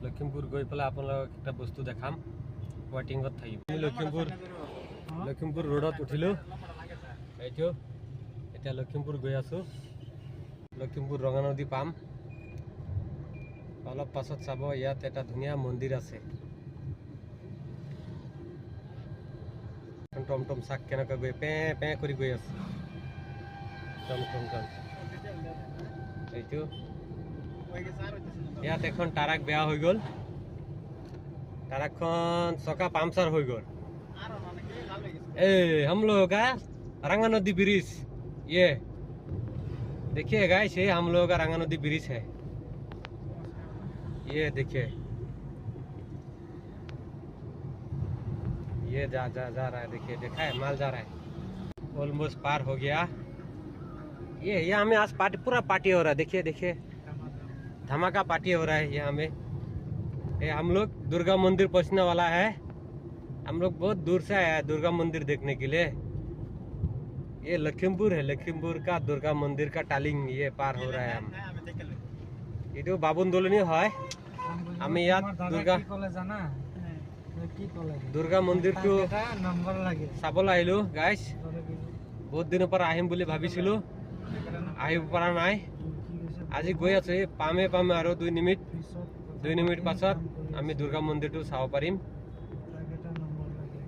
লখিমপুৰ গৈ পেলাই আপোনালোকক এটা বস্তু দেখাম ৱাইটিঙত থাকিম লখিমপুৰ ৰোডত উঠিলোঁ এইটো এতিয়া লখিমপুৰ গৈ আছোঁ লখিমপুৰ ৰঙা নদী পাম অলপ পাছত চাব ইয়াত এটা ধুনীয়া মন্দিৰ আছে টমটম চাক কেনেকৈ গৈ পে পে কৰি গৈ আছে টমটম এইটো ইয়াত এখন ট্ৰাক বেয়া হৈ গ'ল ট্ৰাকখন চকা পামচাৰ হৈ গ'ল हम लोग का रंगा नदी ब्रिज ये देखिए गाइस ये हम लोगों का रंगा नदी ब्रिज है ये देखिए ये जा रहा है देखिए देखा है माल जा रहा है ऑलमोस्ट पार हो गया ये यहाँ में आज पार्टी पूरा पार्टी हो रहा है देखिए धमाका पार्टी हो रहा है यहाँ में ये हम लोग दुर्गा मंदिर पहुँचने वाला है हम लोग बहुत दूर से आया है दुर्गा मंदिर देखने के लिए ये लखीमपुर है लखीमपुर का दुर्गा मंदिर का टालिंग ये पार हो रहा है हम ये तो बाबुन दोलनी है हमें याद दुर्गा मंदिर को চাবলৈ আহিলো গাইস বহুত দিনৰ পৰা আহিম বুলি ভাবিছিলো আহিব পৰা নাই আজি গৈ আছো পামে আৰু 2 মিনিট পাছত আমি দুৰ্গা মন্দিৰটো চাব পাৰিম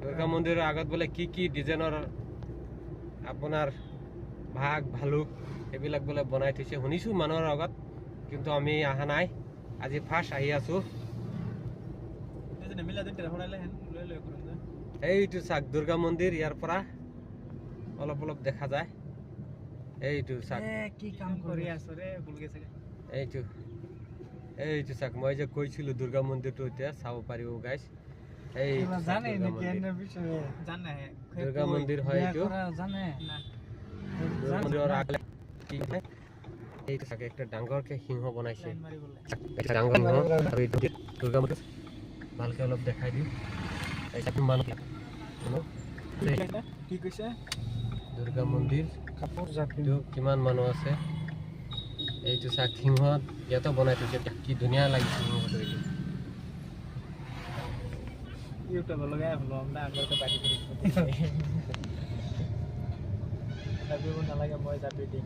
দুৰ্গা মন্দিৰৰ আগত বোলে কি ডিজাইনৰ আপোনাৰ ভাগ ভালুক এইবিলাক বোলে বনাই থৈছে শুনিছো মানুহৰ আগত কিন্তু আমি আহা নাই আজি ফাৰ্স্ট আহি আছো এইটো চাক দুৰ্গা মন্দিৰ ইয়াৰ পৰা অলপ দেখা যায় এইটো চাক কি কাম কৰি আছ ৰে বুলগে চাগে এইটো চাক মই যে কৈছিলো দুৰ্গা মন্দিৰটো এতিয়া চাব পাৰিব গাইস এই জানে নেকি এনে বিষয়ে জানে দুৰ্গা মন্দিৰ হয় এইটো জানে না মন্দিৰৰ আগলে কি হয় এইটো চাক একটা ডাঙৰকে সিংহ বনাইছে এটা ডাঙৰ সিংহ আৰু এইটো দুৰ্গা মন্দিৰ ভালকে অলপ দেখাই দিও এইটো মানুহ কি কৈছে দুৰ্গা মন্দিৰ কাপোৰ জাপি কিমান মানুহ আছে এইটো চাক সিংহ ইয়াতো বনাই থৈছে কি ধুনীয়া লাগিছে সিংহটো এইটো ইউটিউব লগাই ব্লগ না আগতে পাৰ্টি কৰি জাপিব নালাগে মই জাপি দিম